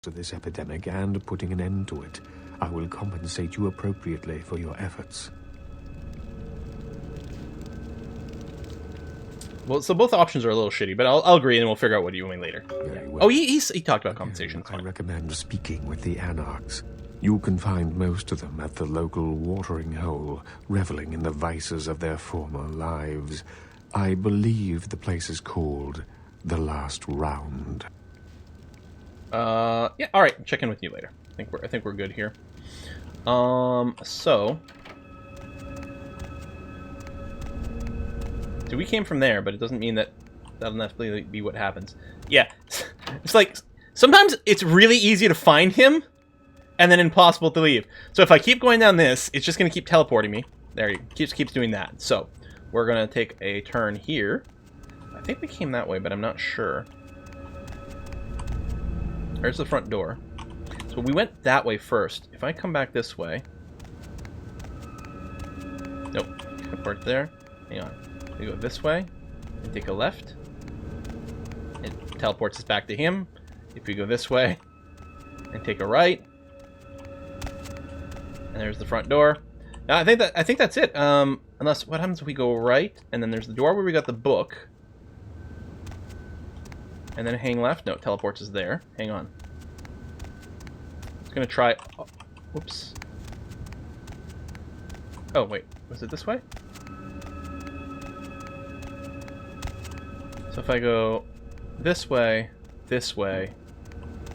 to this epidemic and putting an end to it. I will compensate you appropriately for your efforts. Well, so both options are a little shitty, but I'll agree, and we'll figure out what you mean later. Very well. Oh, he talked about compensation. I recommend speaking with the Anarchs. You can find most of them at the local watering hole, reveling in the vices of their former lives. I believe the place is called The Last Round. Yeah, all right. Check in with you later. I think we're good here. So we came from there, but it doesn't mean that that'll necessarily be what happens. Yeah, it's like sometimes it's really easy to find him, and then impossible to leave. So if I keep going down this, it's just gonna keep teleporting me. There, he keeps doing that. So we're gonna take a turn here. I think we came that way, but I'm not sure. There's the front door. So we went that way first. If I come back this way... Nope. Teleport there. Hang on. We go this way. And take a left. It teleports us back to him. If we go this way. And take a right. And there's the front door. Now, I think that's it. Unless, what happens if we go right? And then there's the door where we got the book. And then hang left. No, it teleports us there. Hang on. I'm gonna try... Oh, whoops. Oh, wait. Was it this way? So if I go this way, and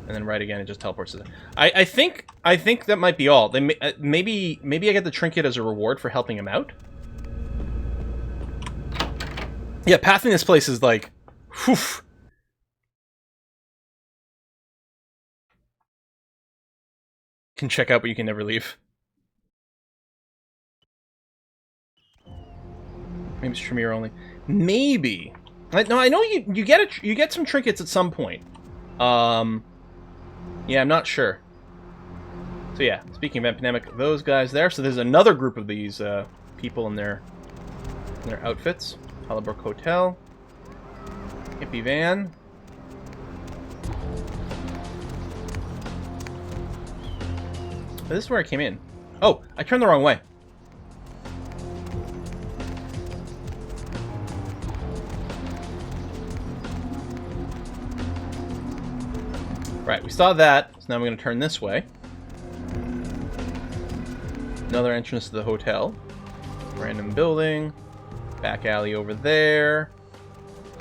then right again, it just teleports us. I think that might be all. They maybe I get the trinket as a reward for helping him out. Yeah, pathing this place is like... Whew. Can check out, but you can never leave. Maybe it's Tremere only. Maybe. No, I know you get some trinkets at some point. Yeah, I'm not sure. So yeah, speaking of epidemic, those guys there. So there's another group of these people in their outfits. Hollowbrook Hotel. Hippie van. This is where I came in. Oh, I turned the wrong way. Right, we saw that, so now I'm going to turn this way. Another entrance to the hotel. Random building. Back alley over there.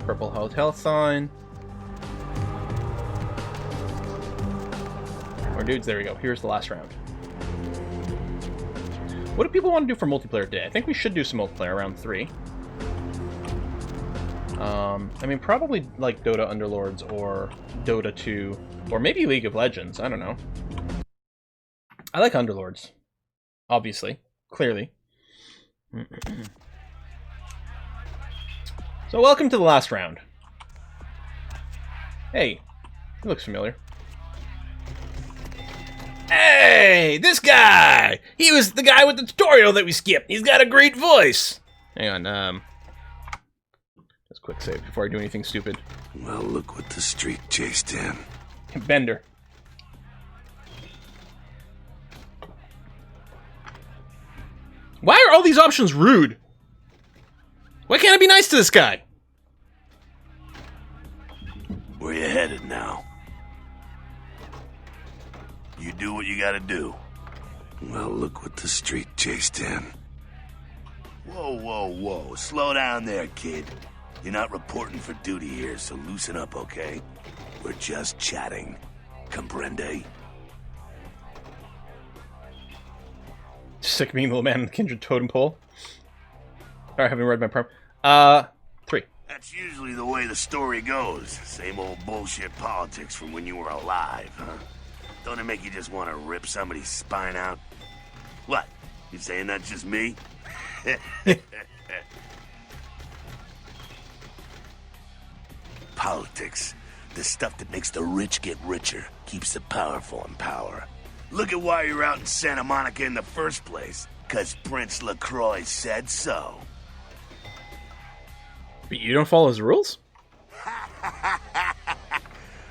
Purple hotel sign. More dudes, there we go. Here's the last round. What do people want to do for multiplayer today? I think we should do some multiplayer around 3. I mean, probably like Dota Underlords or Dota 2, or maybe League of Legends. I don't know. I like Underlords, obviously, clearly. So welcome to the last round. Hey, he looks familiar. Hey, this guy! He was the guy with the tutorial that we skipped. He's got a great voice. Hang on, just quick save before I do anything stupid. Well, look what the street chased in. Bender. Why are all these options rude? Why can't I be nice to this guy? Where you headed now? You do what you gotta do. Well, look what the street chased in. Whoa, whoa, whoa. Slow down there, kid. You're not reporting for duty here, so loosen up, okay? We're just chatting. Comprende? Sick being the little man in the kindred totem pole. Alright, having read my prompt. 3. That's usually the way the story goes. Same old bullshit politics from when you were alive, huh? Don't it make you just want to rip somebody's spine out? What? You saying that's just me? Politics. The stuff that makes the rich get richer, keeps the powerful in power. Look at why you're out in Santa Monica in the first place. 'Cause Prince LaCroix said so. But you don't follow his rules?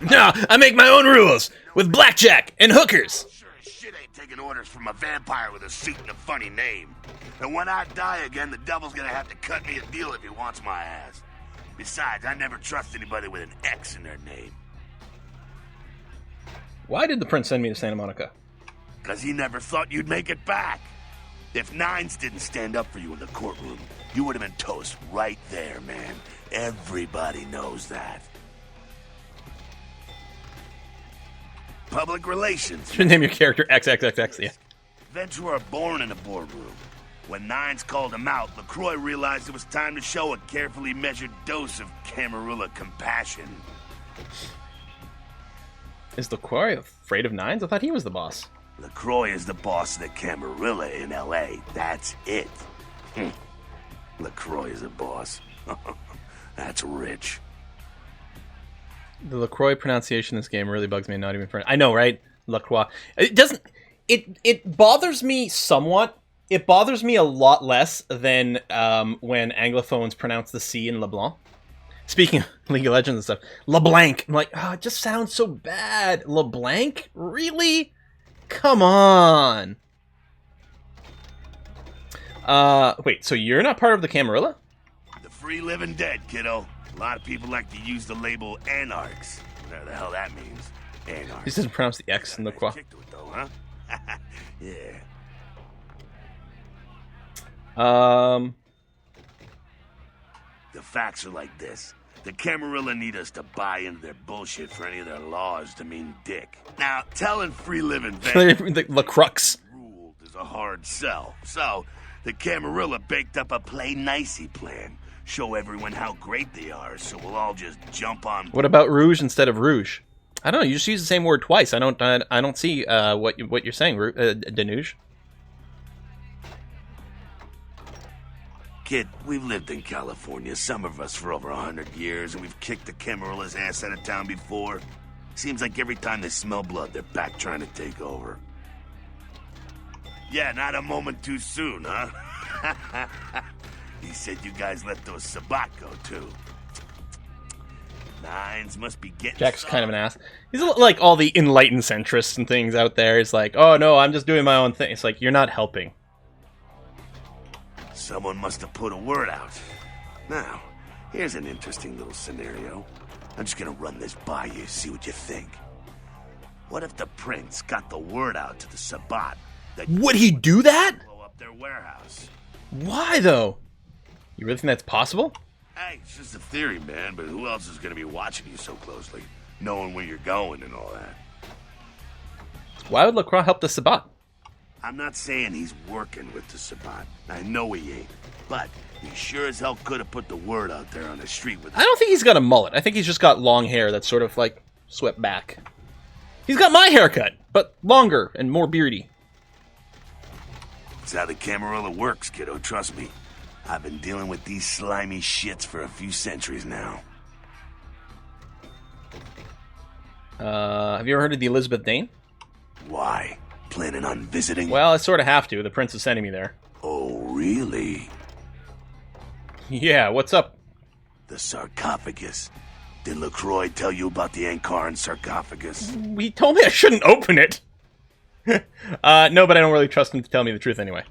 No, I make my own rules with blackjack and hookers. Sure as shit ain't taking orders from a vampire with a suit and a funny name. And when I die again, the devil's gonna have to cut me a deal if he wants my ass. Besides, I never trust anybody with an X in their name. Why did the prince send me to Santa Monica? Because he never thought you'd make it back. If Nines didn't stand up for you in the courtroom, you would have been toast right there, man. Everybody knows that. Public relations. Should name your character XXXX, yeah. Ventura born in a boardroom. When Nines called him out, LaCroix realized it was time to show a carefully measured dose of Camarilla compassion. Is LaCroix afraid of Nines? I thought he was the boss. LaCroix is the boss of the Camarilla in L.A. That's it. LaCroix is a boss. That's rich. The LaCroix pronunciation in this game really bugs me. Not even for I know, right? LaCroix. It doesn't. It bothers me somewhat. It bothers me a lot less than when Anglophones pronounce the C in LeBlanc. Speaking of League of Legends and stuff, LeBlanc. I'm like, it just sounds so bad. LeBlanc? Really? Come on. Wait, so you're not part of the Camarilla? The free living dead, kiddo. A lot of people like to use the label anarchs. Whatever the hell that means. Anarchs. He doesn't pronounce the X in LaCroix. Kick to it though, huh? Yeah. The facts are like this. The Camarilla need us to buy into their bullshit for any of their laws to mean dick. Now, telling free living the crux ruled is a hard sell. So, the Camarilla baked up a play nicey plan. Show everyone how great they are, so we'll all just jump on. What about rouge instead of rouge? I don't know. You just use the same word twice. I don't see what you're saying, Danuge. Kid, we've lived in California, some of us for over 100 years, and we've kicked the Camarilla's ass out of town before. Seems like every time they smell blood, they're back trying to take over. Yeah, not a moment too soon, huh? He said you guys let those Sabat go, too. Nines must be getting Jack's soft. kind of an ass. He's like all the enlightened centrists and things out there. It's like, oh no, I'm just doing my own thing. It's like, you're not helping. Someone must have put a word out. Now, here's an interesting little scenario. I'm just gonna run this by you, see what you think. What if the prince got the word out to the Sabat that Would he do that? blow up their warehouse? Why though? You really think that's possible? Hey, it's just a theory, man, but who else is gonna be watching you so closely? Knowing where you're going and all that. Why would LaCroix help the Sabat? I'm not saying he's working with the Sabat. I know he ain't. But he sure as hell could have put the word out there on the street with I don't think he's got a mullet. I think he's just got long hair that's sort of like swept back. He's got my haircut, but longer and more beardy. That's how the Camarilla works, kiddo, trust me. I've been dealing with these slimy shits for a few centuries now. Have you ever heard of the Elizabeth Dane? Why? Planning on visiting? Well, I sort of have to. The prince is sending me there. Oh, really? Yeah, what's up? The sarcophagus. Did LaCroix tell you about the Ankaran sarcophagus? He told me I shouldn't open it. No, but I don't really trust him to tell me the truth anyway.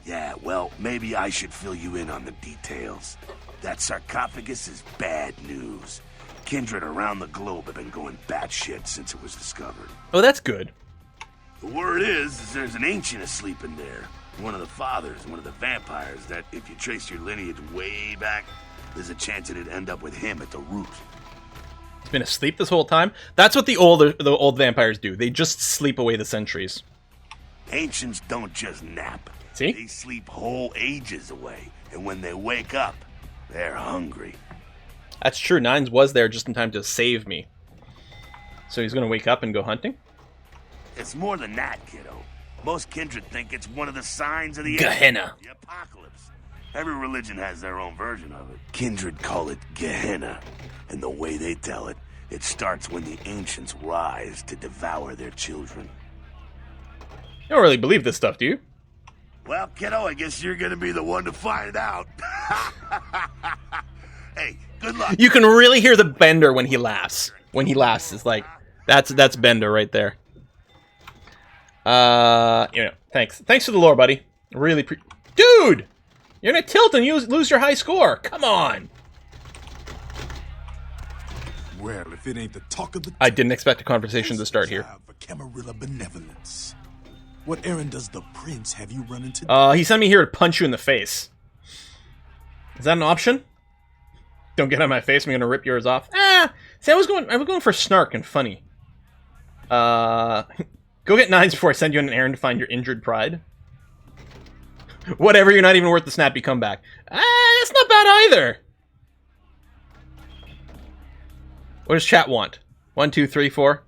Yeah, well, maybe I should fill you in on the details. That sarcophagus is bad news. Kindred around the globe have been going batshit since it was discovered. Oh, that's good. The word is there's an ancient asleep in there. One of the fathers, one of the vampires, that if you trace your lineage way back, there's a chance it'd end up with him at the root. He's been asleep this whole time? That's what the old vampires do. They just sleep away the centuries. Ancients don't just nap. See? They sleep whole ages away, and when they wake up, they're hungry. That's true. Nines was there just in time to save me. So he's gonna wake up and go hunting? It's more than that, kiddo. Most kindred think it's one of the signs of the Gehenna. The apocalypse. Every religion has their own version of it. Kindred call it Gehenna, and the way they tell it, it starts when the ancients rise to devour their children. You don't really believe this stuff, do you? Well, kiddo, I guess you're gonna be the one to find out. Hey, good luck. You can really hear the bender when he laughs. when he laughs. It's like, that's Bender right there. Thanks for the lore, buddy. Really Dude! You're gonna tilt and lose your high score. Come on. Well, if it ain't the talk of the I didn't expect a conversation to start here. For Camarilla benevolence. What errand does the prince have you running today? He sent me here to punch you in the face. Is that an option? Don't get on my face. I'm gonna rip yours off. See, I was going for snark and funny. Go get 9s before I send you on an errand to find your injured pride. Whatever, you're not even worth the snappy comeback. That's not bad either. What does chat want? 1, 2, 3, 4.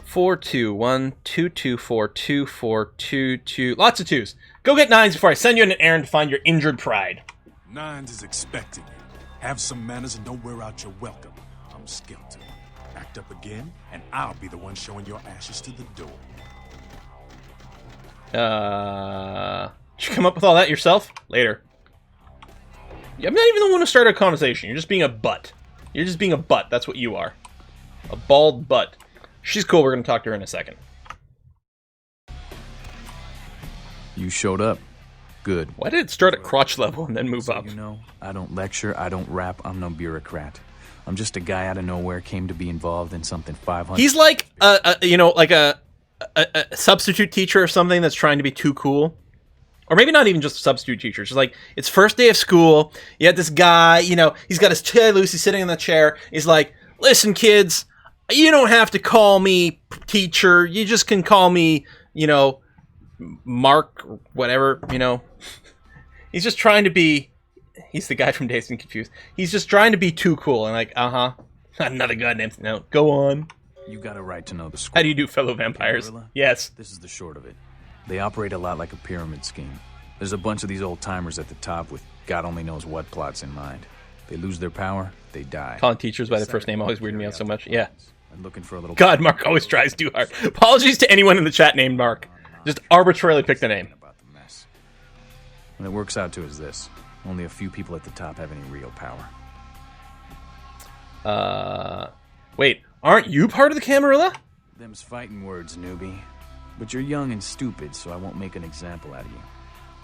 4, 2, 1, 2, 2, 4, 2, 4, 2, 2. Lots of 2s. Go get 9s before I send you on an errand to find your injured pride. 9s is expecting you. Have some manners and don't wear out your welcome. I'm Skeleton. Act up again, and I'll be the one showing your ashes to the door. Did you come up with all that yourself? Later. I'm not even the one who started a conversation. You're just being a butt. You're just being a butt. That's what you are. A bald butt. She's cool. We're going to talk to her in a second. You showed up. Good. Why did it start at crotch level and then move up? You know, I don't lecture, I don't rap, I'm no bureaucrat. I'm just a guy out of nowhere, came to be involved in something 500... He's like, a substitute teacher or something that's trying to be too cool. Or maybe not even just a substitute teacher. It's just like, it's first day of school. You had this guy, he's got his chair loose. He's sitting in the chair. He's like, listen, kids, you don't have to call me teacher. You just can call me, Mark, whatever, He's just trying to be... He's the guy from Dazed and Confused. He's just trying to be too cool. And like, another goddamn... No, go on. You got a right to know the score. How do you do, fellow vampires? Yes. This is the short of it. They operate a lot like a pyramid scheme. There's a bunch of these old-timers at the top with God only knows what plots in mind. They lose their power, they die. Calling teachers by their first name always weirded me out so much. Yeah. I'm looking for a little... God, Mark always tries too hard. Apologies to anyone in the chat named Mark. Just arbitrarily pick the name. What it works out to is this. Only a few people at the top have any real power. Wait, aren't you part of the Camarilla? Them's fighting words, newbie. But you're young and stupid, so I won't make an example out of you.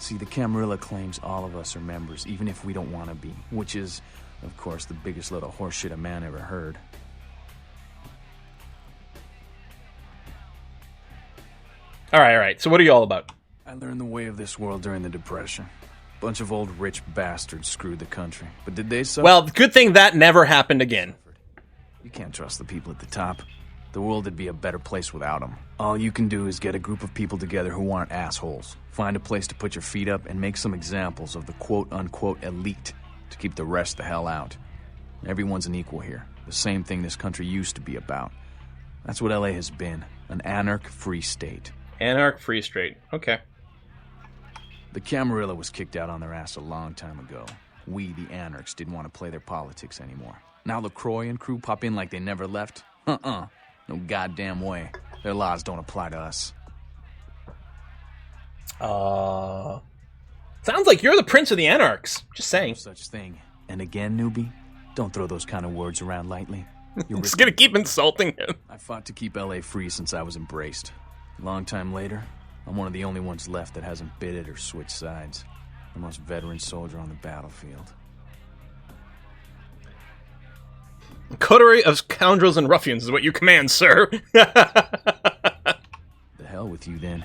See, the Camarilla claims all of us are members, even if we don't want to be. Which is, of course, the biggest load of horseshit a man ever heard. Alright, so what are you all about? I learned the way of this world during the Depression. Bunch of old rich bastards screwed the country. But did they suffer? Well, good thing that never happened again. You can't trust the people at the top. The world would be a better place without them. All you can do is get a group of people together who aren't assholes. Find a place to put your feet up and make some examples of the quote-unquote elite to keep the rest the hell out. Everyone's an equal here. The same thing this country used to be about. That's what LA has been. An anarch-free state. Anarch-free state. Okay. The Camarilla was kicked out on their ass a long time ago. We, the anarchs, didn't want to play their politics anymore. Now LaCroix and crew pop in like they never left? No goddamn way. Their laws don't apply to us. Sounds like you're the prince of the anarchs. Just saying. No such thing. And again, newbie, don't throw those kind of words around lightly. You're just gonna keep insulting him. I fought to keep LA free since I was embraced. A long time later, I'm one of the only ones left that hasn't bid it or switched sides. The most veteran soldier on the battlefield. Coterie of scoundrels and ruffians is what you command, sir. The hell with you, then.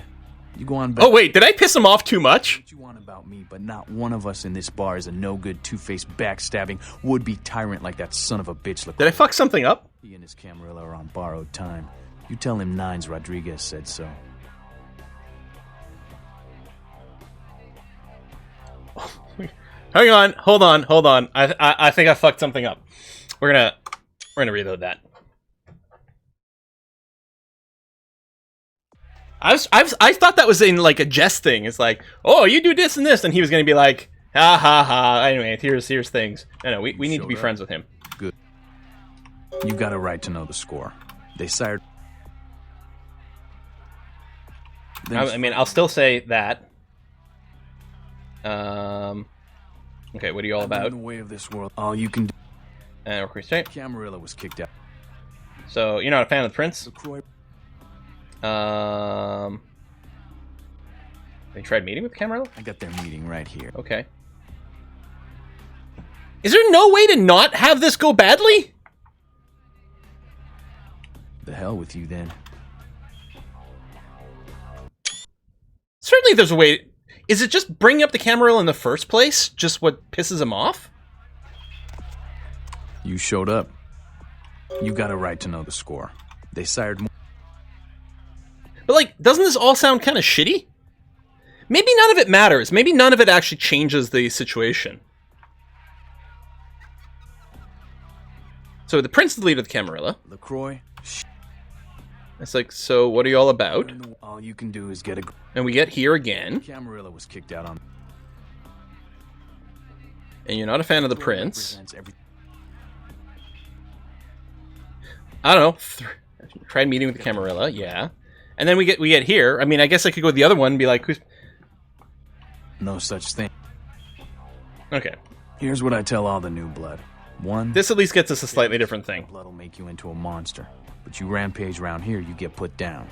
You go on back. Oh, wait, did I piss him off too much? What you want about me, but not one of us in this bar is a no-good, two-faced, backstabbing, would-be tyrant like that son of a bitch. Did I fuck something up? He and his Camarilla are on borrowed time. You tell him Nines Rodriguez said so. Hang on, hold on. I think I fucked something up. We're gonna reload that. I thought that was in like a jest thing. It's like, oh, you do this and this, and he was gonna be like, ha ha ha. Anyway, here's things. No, we need to be friends with him. Good. You got a right to know the score. They sired. I mean, I'll still say that. Okay, what are you all about? In the way of this world, all you can do. And we're straight. Camarilla was kicked out. So, you're not a fan of the prince? LaCroix. They tried meeting with Camarilla? I got their meeting right here. Okay. Is there no way to not have this go badly? The hell with you, then. Certainly there's a way. Is it just bringing up the Camarilla in the first place? Just what pisses him off? You showed up. You got a right to know the score. They sired more. But, like, doesn't this all sound kind of shitty? Maybe none of it matters. Maybe none of it actually changes the situation. So the prince is the leader of the Camarilla. LaCroix. It's like, so what are you all about? All you can do is get a... And we get here again. Camarilla was kicked out on... And you're not a fan of the prince. I don't know. Tried meeting with the Camarilla, yeah. And then we get here. I mean, I guess I could go with the other one and be like, who's... No such thing. Okay. Here's what I tell all the new blood. 1, This at least gets us a slightly different thing. blood will make you into a monster. But you rampage around here, you get put down.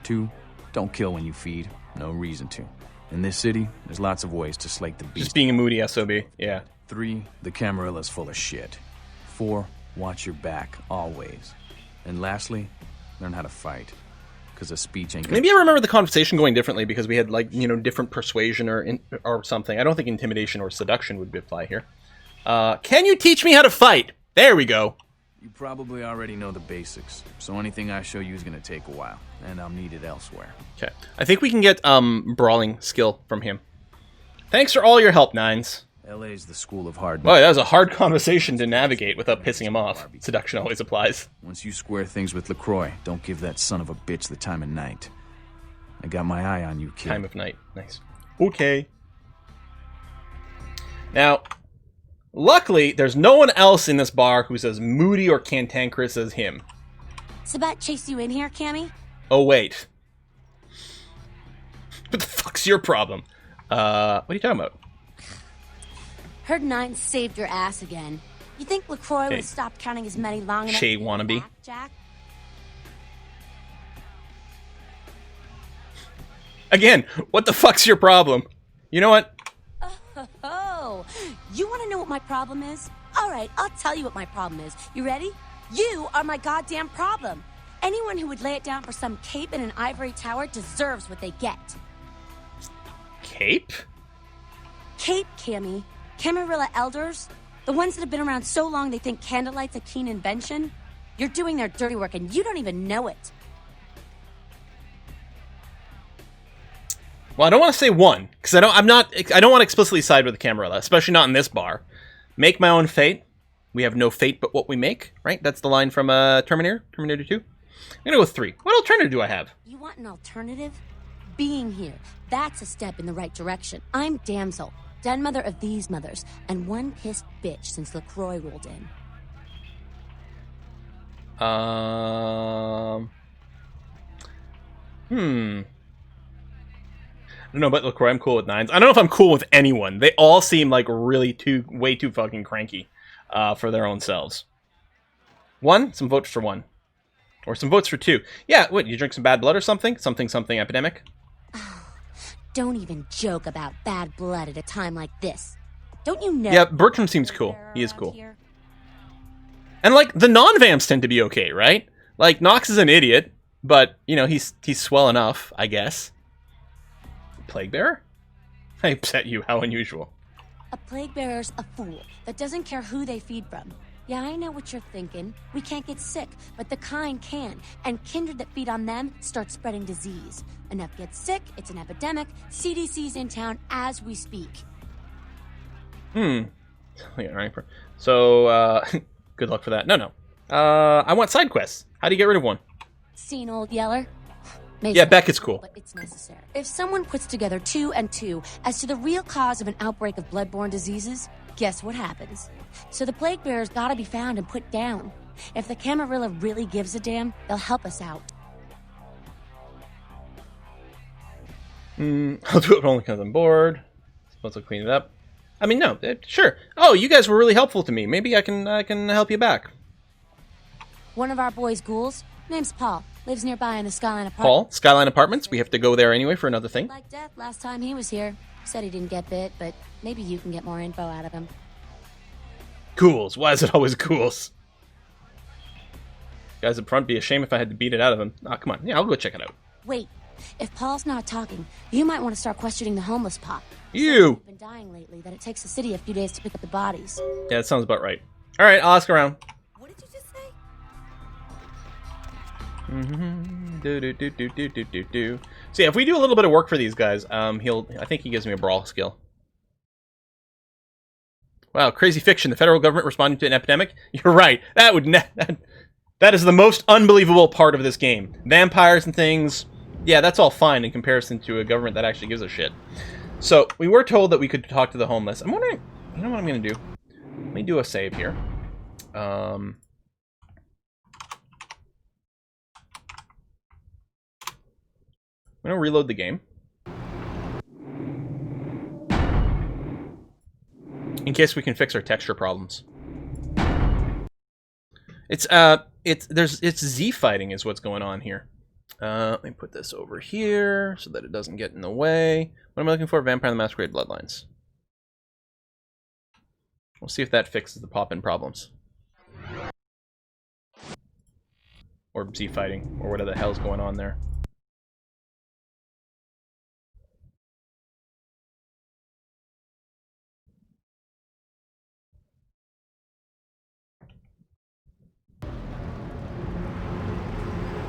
2, don't kill when you feed. No reason to. In this city, there's lots of ways to slake the beast. Just being a moody SOB, yeah. 3, the Camarilla's full of shit. 4, watch your back, always. And lastly, learn how to fight. Because a speech ain't gonna... Maybe I remember the conversation going differently because we had, like, you know, different persuasion or something. I don't think intimidation or seduction would apply here. Can you teach me how to fight? There we go. You probably already know the basics, so anything I show you is gonna take a while, and I'll need it elsewhere. Okay. I think we can get, brawling skill from him. Thanks for all your help, Nines. LA's the school of hard... Boy, that was a hard conversation to navigate without pissing him off. Seduction always applies. Once you square things with LaCroix, don't give that son of a bitch the time of night. I got my eye on you, kid. Time of night. Nice. Okay. Now, luckily, there's no one else in this bar who's as moody or cantankerous as him. Sabat chased you in here, Cammy? Oh, wait. What the fuck's your problem? What are you talking about? Heard Nine saved your ass again. You think LaCroix would have stopped counting his money long enough Shay to wannabe. back, Jack? Again, what the fuck's your problem? You know what? Oh, you want to know what my problem is? All right, I'll tell you what my problem is. You ready? You are my goddamn problem. Anyone who would lay it down for some cape in an ivory tower deserves what they get. Cape? Cape, Cammy. Camarilla elders, the ones that have been around so long they think candlelight's a keen invention. You're doing their dirty work and you don't even know it. Well, I don't want to say one, because I don't want to explicitly side with the Camarilla, especially not in this bar. Make my own fate. We have no fate but what we make, right? That's the line from Terminator 2. I'm gonna go with 3. What alternative do I have? You want an alternative? Being here. That's a step in the right direction. I'm Damsel, den mother of these mothers, and one pissed bitch since LaCroix rolled in. I don't know about LaCroix. I'm cool with Nines. I don't know if I'm cool with anyone. They all seem like really way too fucking cranky for their own selves. 1? Some votes for 1. Or some votes for 2. Yeah, what, you drink some bad blood or something? Something epidemic? Don't even joke about bad blood at a time like this. Don't you know? Yeah, Bertram seems cool. He is cool. And, like, the non-vamps tend to be okay, right? Like, Nox is an idiot, but, you know, he's swell enough, I guess. Plague Bearer? I upset you. How unusual. A plague bearer's a fool that doesn't care who they feed from. Yeah, I know what you're thinking. We can't get sick, but the kind can. And kindred that feed on them start spreading disease. Enough gets sick, it's an epidemic. CDC's in town as we speak. Yeah, right. So, good luck for that. No. I want side quests. How do you get rid of one? Seen old Yeller? Yeah, Beckett's cool. But it's necessary. If someone puts together 2 and 2 as to the real cause of an outbreak of bloodborne diseases, guess what happens? So the plague bearers gotta be found and put down. If the Camarilla really gives a damn, they'll help us out. I'll do it only because I'm bored. Supposed to clean it up. I mean, no, sure. Oh, you guys were really helpful to me. Maybe I can help you back. One of our boys' ghouls, name's Paul, lives nearby in the Skyline apartment. Paul, Skyline Apartments. We have to go there anyway for another thing. Like death last time he was here. Said he didn't get bit, but maybe you can get more info out of him. Ghouls. Why is it always ghouls? Guys up front, be a shame if I had to beat it out of him. Ah, come on. Yeah, I'll go check it out. Wait, if Paul's not talking, you might want to start questioning the homeless pop. You! He's been dying lately, that it takes the city a few days to pick up the bodies. Yeah, that sounds about right. Alright, I'll ask around. What did you just say? So yeah, if we do a little bit of work for these guys, I think he gives me a brawl skill. Wow, crazy fiction. The federal government responding to an epidemic? You're right. That is the most unbelievable part of this game. Vampires and things, yeah, that's all fine in comparison to a government that actually gives a shit. So, we were told that we could talk to the homeless. I'm wondering, you know what I'm going to do? Let me do a save here. I'm going to reload the game. In case we can fix our texture problems. It's Z fighting is what's going on here. Let me put this over here so that it doesn't get in the way. What am I looking for? Vampire the Masquerade Bloodlines. We'll see if that fixes the pop-in problems. Or Z fighting, or whatever the hell's going on there.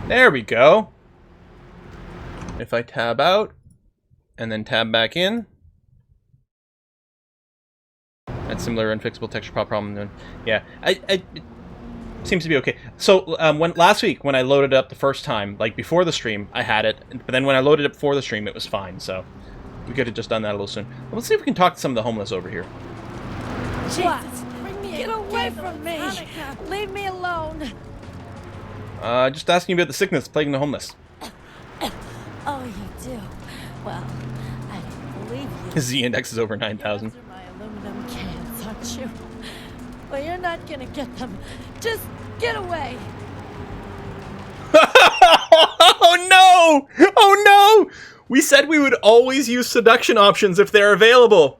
There we go. If I tab out, and then tab back in, that's similar unfixable texture pop problem. Yeah, it seems to be okay. So last week when I loaded up the first time, like before the stream, I had it, but then when I loaded it for the stream, it was fine. So we could have just done that a little soon. Let's see if we can talk to some of the homeless over here. Jesus, get away from me! Leave me alone! Just asking you about the sickness plaguing the homeless. Oh, you do? Well, I don't believe you. His Z index is over 9,000. Those are my aluminum cans, aren't you? Well, you're not gonna get them. Just get away! Oh no! Oh no! We said we would always use seduction options if they're available.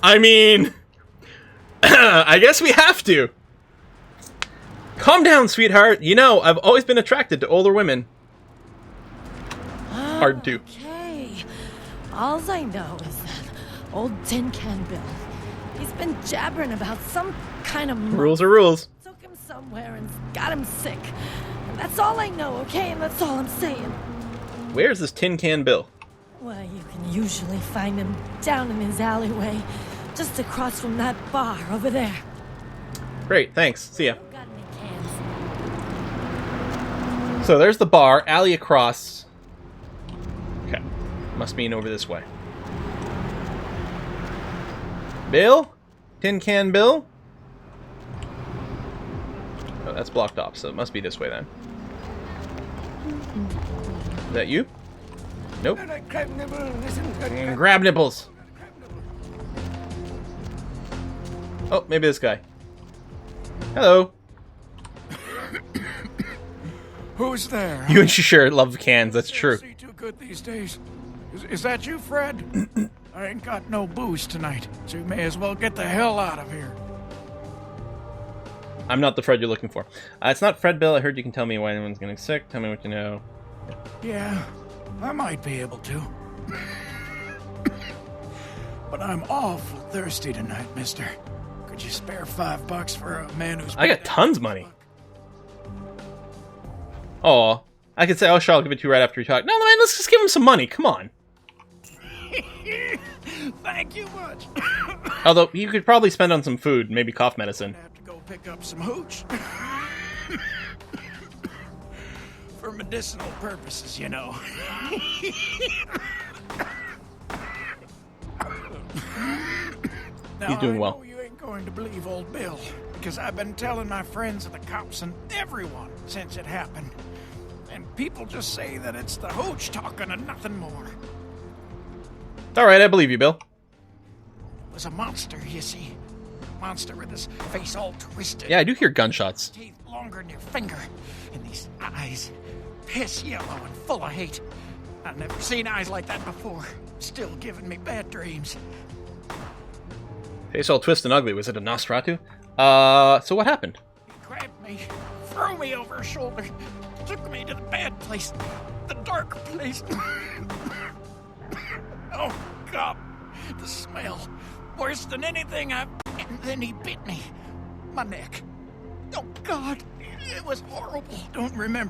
I mean, I guess we have to. Calm down, sweetheart. You know, I've always been attracted to older women. Hard to. Okay. All I know is that old Tin Can Bill. He's been jabbering about some kind of Rules are rules. Took him somewhere and got him sick. And that's all I know, okay? And that's all I'm saying. Where's this Tin Can Bill? Well, you can usually find him down in his alleyway, just across from that bar over there. Great, thanks. See ya. Got any cans? So there's the bar, alley across. Okay, must mean over this way. Bill? Tin Can Bill? Oh, that's blocked off, so it must be this way then. Is that you? Nope. Grab nipples. Oh, maybe this guy. Hello. Who's there? You and sure love cans, that's true. See too good these days. Is that you, Fred? I ain't got no booze tonight, so you may as well get the hell out of here. I'm not the Fred you're looking for. It's not Fred Bill. I heard you can tell me why anyone's getting sick. Tell me what you know. Yeah, I might be able to. But I'm awful thirsty tonight, mister. Could you spare $5 for a man who's... I got tons of money. Oh, I could say, oh, sure, I'll give it to you right after you talk. No, man, let's just give him some money. Come on. Thank you much. Although, you could probably spend on some food, maybe cough medicine. I have to go pick up some hooch. For medicinal purposes, you know. Now, He's doing I well. know you ain't going to believe old Bill, because I've been telling my friends and the cops and everyone since it happened. And people just say that it's the hooch talking and nothing more. All right, I believe you, Bill. It was a monster, you see. Monster with his face all twisted. Yeah, I do hear gunshots. Teeth longer than your finger. And these eyes, piss yellow and full of hate. I've never seen eyes like that before. Still giving me bad dreams. Face all twisted and ugly. Was it a Nosferatu? So what happened? He grabbed me, threw me over his shoulder, took me to the bad place, the dark place. Oh, God, the smell. Worse than anything I've... And then he bit me. My neck. Oh, God, it was horrible. Don't remember